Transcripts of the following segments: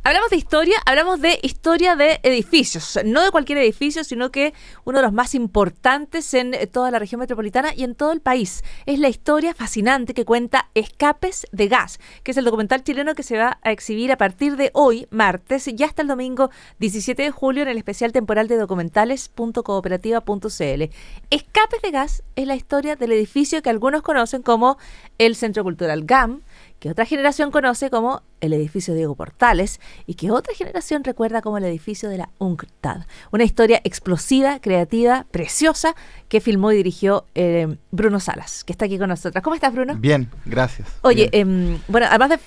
hablamos de historia de edificios, no de cualquier edificio, sino que uno de los más importantes en toda la región metropolitana y en todo el país. Es la historia fascinante que cuenta Escapes de Gas, que es el documental chileno que se va a exhibir a partir de hoy, martes, y hasta el domingo 17 de julio en el especial temporal de documentales.cooperativa.cl. Escapes de Gas es la historia del edificio que algunos conocen como el Centro Cultural GAM, que otra generación conoce como el edificio Diego Portales y que otra generación recuerda como el edificio de la UNCTAD. Una historia explosiva, creativa, preciosa, que filmó y dirigió Bruno Salas, que está aquí con nosotros. ¿Cómo estás, Bruno? Bien, gracias. Oye, bueno, además de...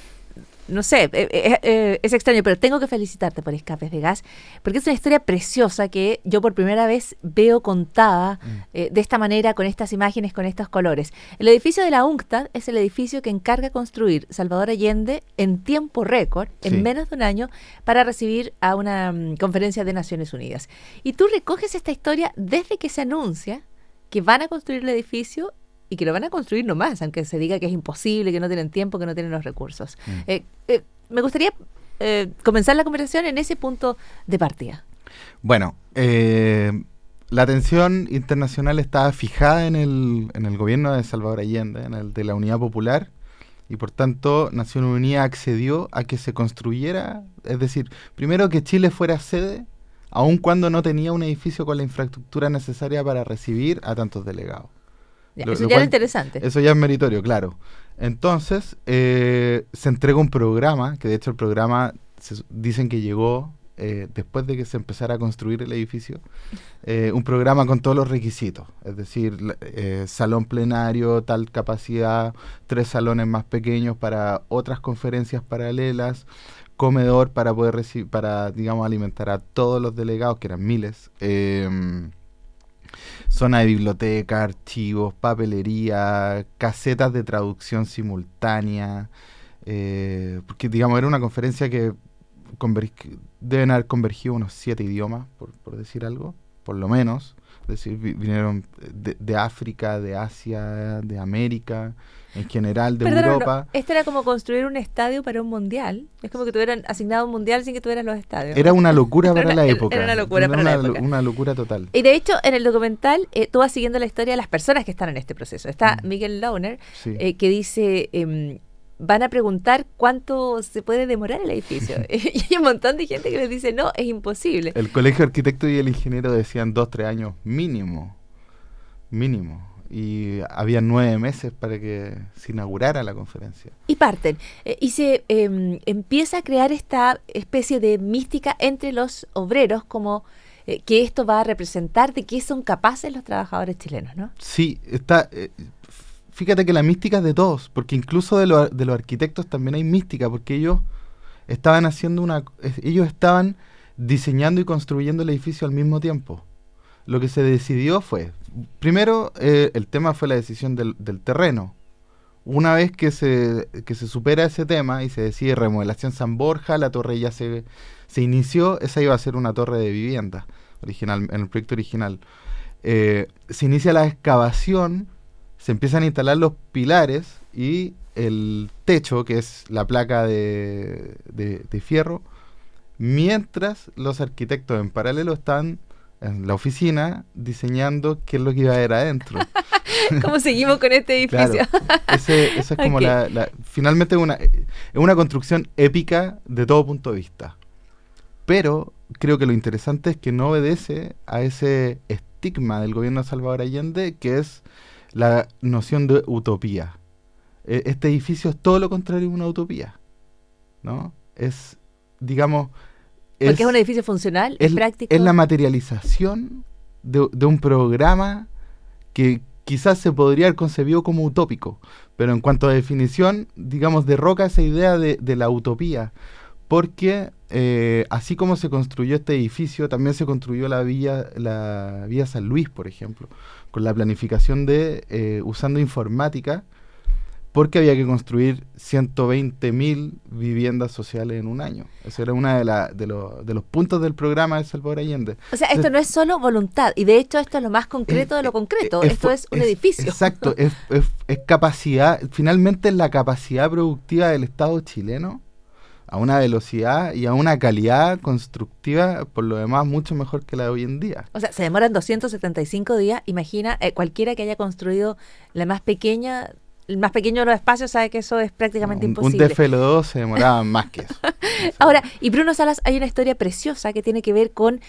No sé, es extraño, pero tengo que felicitarte por Escapes de Gas, porque es una historia preciosa que yo por primera vez veo contada de esta manera, con estas imágenes, con estos colores. El edificio de la UNCTAD es el edificio que encarga construir Salvador Allende en tiempo récord, en menos de un año, para recibir a una conferencia de Naciones Unidas. Y tú recoges esta historia desde que se anuncia que van a construir el edificio y que lo van a construir nomás, aunque se diga que es imposible, que no tienen tiempo, que no tienen los recursos. Me gustaría comenzar la conversación en ese punto de partida. Bueno, la atención internacional estaba fijada en el gobierno de Salvador Allende, en el de la Unidad Popular, y por tanto Naciones Unidas accedió a que se construyera, es decir, primero que Chile fuera sede, aun cuando no tenía un edificio con la infraestructura necesaria para recibir a tantos delegados. Eso ya es interesante. Eso ya es meritorio, claro. Entonces, se entrega un programa, que de hecho el programa dicen que llegó después de que se empezara a construir el edificio, un programa con todos los requisitos, es decir, salón plenario, tal capacidad, 3 salones más pequeños para otras conferencias paralelas, comedor para poder digamos, alimentar a todos los delegados, que eran miles, zona de biblioteca, archivos, papelería, casetas de traducción simultánea, porque digamos era una conferencia que deben haber convergido unos 7 idiomas, por decir algo, por lo menos. Es decir, vinieron de África, de Asia, de América, en general, de Europa. No, esto era como construir un estadio para un mundial. Es como que tuvieran asignado un mundial sin que tuvieran los estadios. Era una locura para la época. Era una locura para la época. Una locura total. Y de hecho, en el documental, tú vas siguiendo la historia de las personas que están en este proceso. Está Miguel Launer, que dice... van a preguntar cuánto se puede demorar el edificio. Y hay un montón de gente que les dice, no, es imposible. El colegio de arquitectos y el ingeniero decían 2-3 años mínimo. Y había 9 meses para que se inaugurara la conferencia. Y parten. Y se empieza a crear esta especie de mística entre los obreros, como que esto va a representar de qué son capaces los trabajadores chilenos, ¿no? Sí, está... fíjate que la mística es de todos, porque incluso de los arquitectos también hay mística, porque ellos estaban diseñando y construyendo el edificio al mismo tiempo. Lo que se decidió fue, primero el tema fue la decisión del terreno. Una vez que se supera ese tema y se decide remodelación San Borja, la torre ya se inició, esa iba a ser una torre de vivienda original, en el proyecto original. Se inicia la excavación, se empiezan a instalar los pilares y el techo, que es la placa de fierro, mientras los arquitectos en paralelo están en la oficina diseñando qué es lo que iba a haber adentro. ¿Cómo seguimos con este edificio? Claro, eso es como finalmente es una construcción épica de todo punto de vista. Pero creo que lo interesante es que no obedece a ese estigma del gobierno de Salvador Allende, que es la noción de utopía. Este edificio es todo lo contrario de una utopía, ¿no? Es, digamos... Porque es un edificio funcional, es práctico. Es la materialización de un programa que quizás se podría haber concebido como utópico, pero en cuanto a definición, digamos, derroca esa idea de la utopía, porque así como se construyó este edificio, también se construyó la Villa San Luis, por ejemplo, con la planificación usando informática, porque había que construir 120.000 viviendas sociales en un año. Eso era uno de los puntos del programa de Salvador Allende. O sea, esto no es solo voluntad, y de hecho esto es lo más concreto de lo concreto. Esto es un edificio. Exacto, es capacidad, finalmente es la capacidad productiva del Estado chileno, a una velocidad y a una calidad constructiva, por lo demás, mucho mejor que la de hoy en día. O sea, se demoran 275 días. Imagina, cualquiera que haya construido la más pequeña, el más pequeño de los espacios sabe que eso es prácticamente imposible. Un DFL2 se demoraba más que eso. Ahora, y Bruno Salas, hay una historia preciosa que tiene que ver con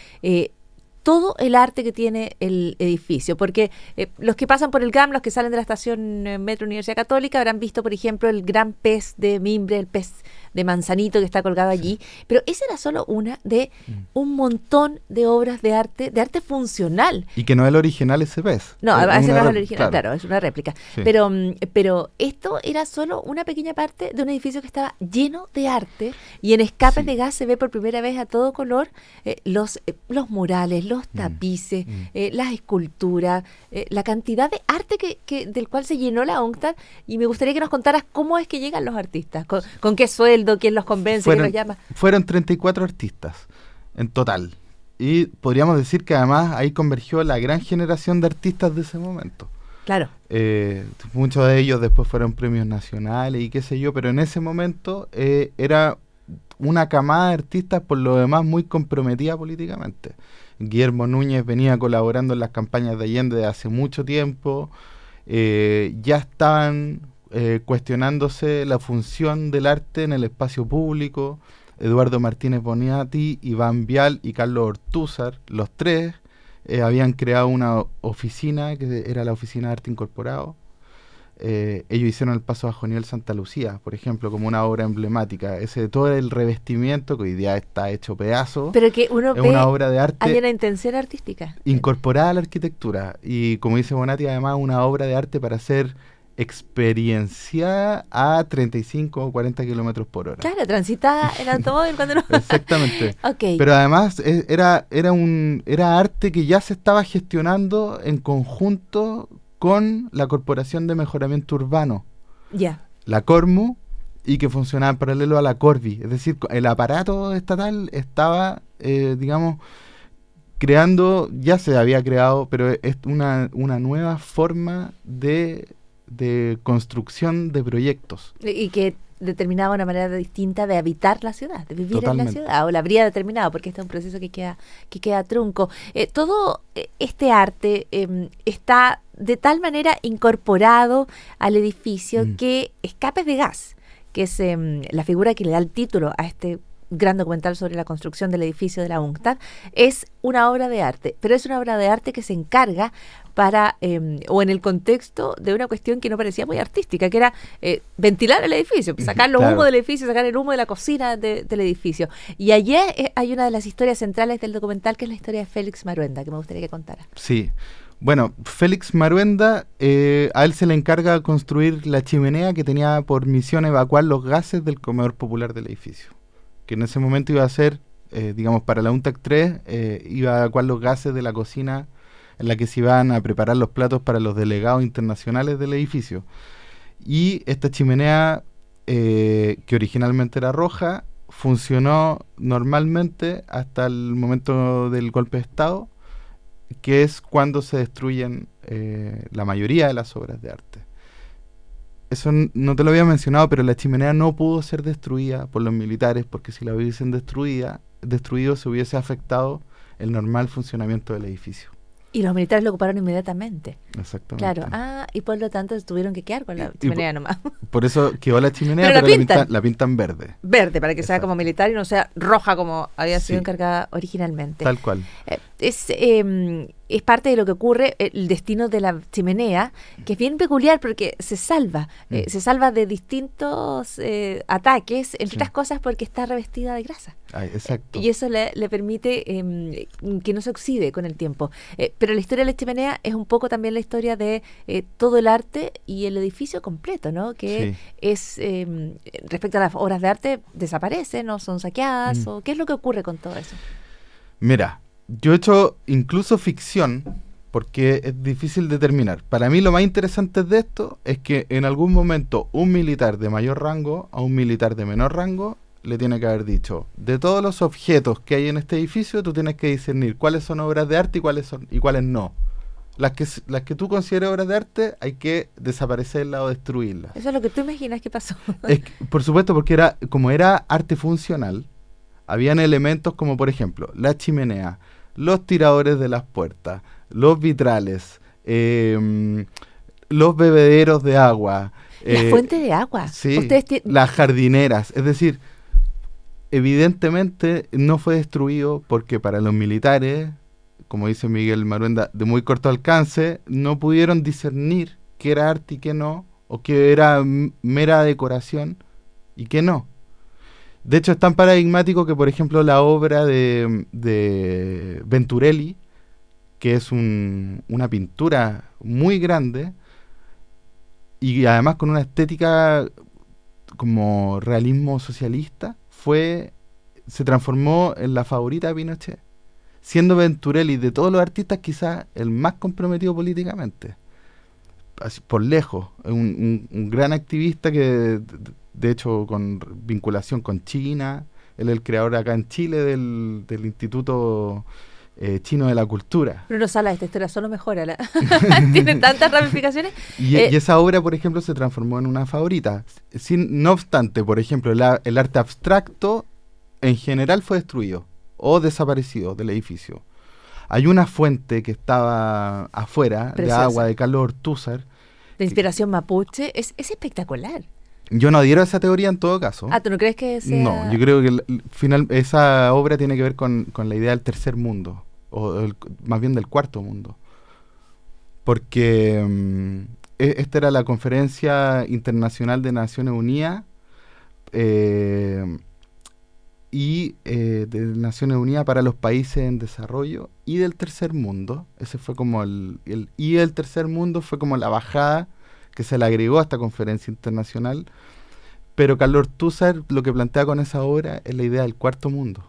todo el arte que tiene el edificio, porque los que pasan por el GAM, los que salen de la estación Metro Universidad Católica, habrán visto, por ejemplo, el gran pez de mimbre, el pez de manzanito que está colgado allí, pero esa era solo una de un montón de obras de arte funcional. Y que no es el original ese pez. No, ese no es el original, claro, es una réplica. Sí. Pero esto era solo una pequeña parte de un edificio que estaba lleno de arte, y en Escapes de Gas se ve por primera vez a todo color los murales, los tapices, las esculturas, la cantidad de arte del cual se llenó la UNCTAD, y me gustaría que nos contaras cómo es que llegan los artistas, con qué sueldo, quién los convence, quién los llama. Fueron 34 artistas en total, y podríamos decir que además ahí convergió la gran generación de artistas de ese momento. Claro. Muchos de ellos después fueron premios nacionales y qué sé yo, pero en ese momento era una camada de artistas por lo demás muy comprometida políticamente. Guillermo Núñez venía colaborando en las campañas de Allende de hace mucho tiempo, ya estaban cuestionándose la función del arte en el espacio público. Eduardo Martínez Boniati, Iván Vial y Carlos Ortúzar, los tres, habían creado una oficina que era la Oficina de Arte Incorporado. Ellos hicieron el Paso Bajo Nivel Santa Lucía, por ejemplo, como una obra emblemática. Todo el revestimiento, que hoy día está hecho pedazo, pero que uno es ve, una obra de arte, hay una intención artística incorporada a la arquitectura. Y como dice Bonatti, además una obra de arte para ser experienciada a 35 o 40 kilómetros por hora. Claro, transitada el automóvil cuando no... Exactamente. Okay. Pero además era arte que ya se estaba gestionando en conjunto con la Corporación de Mejoramiento Urbano, la Cormu, y que funcionaba en paralelo a la Corvi. Es decir, el aparato estatal estaba, digamos, creando, ya se había creado, pero es una nueva forma de construcción de proyectos. Y que determinaba una manera distinta de habitar la ciudad, de vivir Totalmente. en la ciudad, o la habría determinado, porque este es un proceso que queda trunco. Todo este arte está de tal manera incorporado al edificio que Escapes de Gas, que es la figura que le da el título a este gran documental sobre la construcción del edificio de la UNCTAD, es una obra de arte, pero es una obra de arte que se encarga para, o en el contexto de una cuestión que no parecía muy artística, que era ventilar el edificio, sacar los humos del edificio, sacar el humo de la cocina del edificio. Y allí hay una de las historias centrales del documental, que es la historia de Félix Maruenda, que me gustaría que contara. Sí. Bueno, Félix Maruenda, a él se le encarga construir la chimenea que tenía por misión evacuar los gases del comedor popular del edificio, que en ese momento iba a ser, digamos, para la UNTAC 3, iba a evacuar los gases de la cocina en la que se iban a preparar los platos para los delegados internacionales del edificio. Y esta chimenea, que originalmente era roja, funcionó normalmente hasta el momento del golpe de Estado, que es cuando se destruyen la mayoría de las obras de arte. Eso no te lo había mencionado, pero la chimenea no pudo ser destruida por los militares, porque si la hubiesen destruido se hubiese afectado el normal funcionamiento del edificio. Y los militares lo ocuparon inmediatamente. Exactamente. Claro. Y por lo tanto tuvieron que quedar con la chimenea nomás. Por eso quedó la chimenea, pero la pintan verde. Verde, para que sea como militar y no sea roja como había sido encargada originalmente. Tal cual. Es parte de lo que ocurre, el destino de la chimenea, que es bien peculiar porque se salva de distintos ataques, entre otras cosas porque está revestida de grasa. Exacto. Y eso le permite que no se oxide con el tiempo. Pero la historia de la chimenea es un poco también la historia de todo el arte y el edificio completo, ¿no? Que es, respecto a las obras de arte, desaparecen o son saqueadas, o ¿qué es lo que ocurre con todo eso? Mira, yo he hecho incluso ficción, porque es difícil determinar. Para mí lo más interesante de esto es que en algún momento un militar de mayor rango a un militar de menor rango le tiene que haber dicho: de todos los objetos que hay en este edificio, tú tienes que discernir cuáles son obras de arte y cuáles no. Las que tú consideres obras de arte, hay que desaparecerlas o destruirlas. Eso es lo que tú imaginas que pasó. Por supuesto, porque como era arte funcional, habían elementos como, por ejemplo, la chimenea, los tiradores de las puertas, los vitrales, los bebederos de agua. La fuente de agua. Sí, las jardineras. Es decir, evidentemente no fue destruido porque para los militares, como dice Miguel Maruenda, de muy corto alcance, no pudieron discernir qué era arte y qué no, o qué era mera decoración y qué no. De hecho, es tan paradigmático que, por ejemplo, la obra de Venturelli, que es una pintura muy grande y además con una estética como realismo socialista, se transformó en la favorita de Pinochet, siendo Venturelli de todos los artistas quizás el más comprometido políticamente, así, por lejos, un gran activista que de hecho con vinculación con China, él es el creador acá en Chile del Instituto Chino de la Cultura. Bruno Salas, esta historia solo mejora, tiene tantas ramificaciones. Y esa obra, por ejemplo, se transformó en una favorita. No obstante, por ejemplo, el arte abstracto en general fue destruido o desaparecido del edificio. Hay una fuente que estaba afuera, preciosa, de agua, de Carlos Ortúzar. De inspiración mapuche, es espectacular. Yo no adhiero a esa teoría en todo caso. ¿Tú no crees que sea...? No, yo creo que esa obra tiene que ver con la idea del tercer mundo, o más bien del cuarto mundo. Porque esta era la Conferencia Internacional de Naciones Unidas de Naciones Unidas para los países en desarrollo y del tercer mundo. Ese fue como y el tercer mundo fue como la bajada que se le agregó a esta conferencia internacional, pero Carlos Ortúzar lo que plantea con esa obra es la idea del cuarto mundo.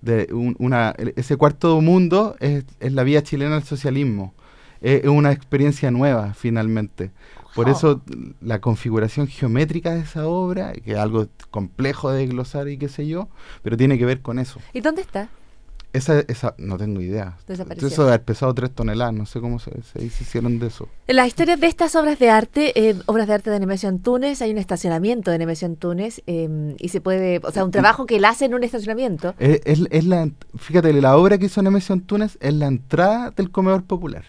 Ese cuarto mundo es la vía chilena al socialismo, es una experiencia nueva finalmente. Wow. Por eso la configuración geométrica de esa obra, que es algo complejo de desglosar y qué sé yo, pero tiene que ver con eso. ¿Y dónde está? Esa no tengo idea. Desapareció. Eso de haber pesado 3 toneladas, no sé cómo se hicieron de eso. La historia de estas obras de arte de Nemesio Antunes, hay un estacionamiento de Nemesio Antunes y se puede, o sea, un trabajo que él hace en un estacionamiento. Fíjate, la obra que hizo Nemesio Antunes es la entrada del comedor popular.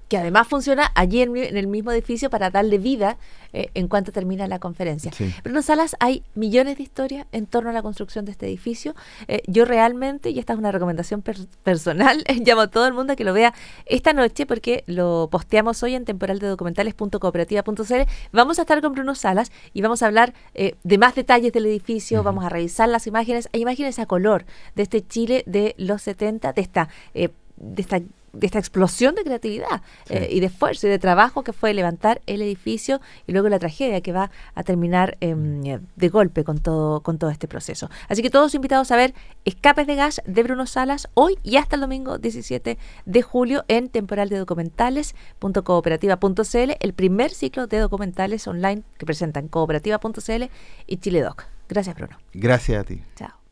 Que además funciona allí en el mismo edificio para darle vida en cuanto termina la conferencia. Sí. Bruno Salas, hay millones de historias en torno a la construcción de este edificio. Yo realmente, y esta es una recomendación personal, llamo a todo el mundo a que lo vea esta noche porque lo posteamos hoy en temporaldedocumentales.cooperativa.cl. Vamos a estar con Bruno Salas y vamos a hablar de más detalles del edificio, vamos a revisar las imágenes. Hay imágenes a color de este Chile de los 70, de esta explosión de creatividad y de esfuerzo y de trabajo que fue levantar el edificio y luego la tragedia que va a terminar de golpe con todo este proceso. Así que todos invitados a ver Escapes de Gas de Bruno Salas hoy y hasta el domingo 17 de julio en temporaldedocumentales.cooperativa.cl, el primer ciclo de documentales online que presentan cooperativa.cl y Chiledoc. Gracias, Bruno. Gracias a ti. Chao.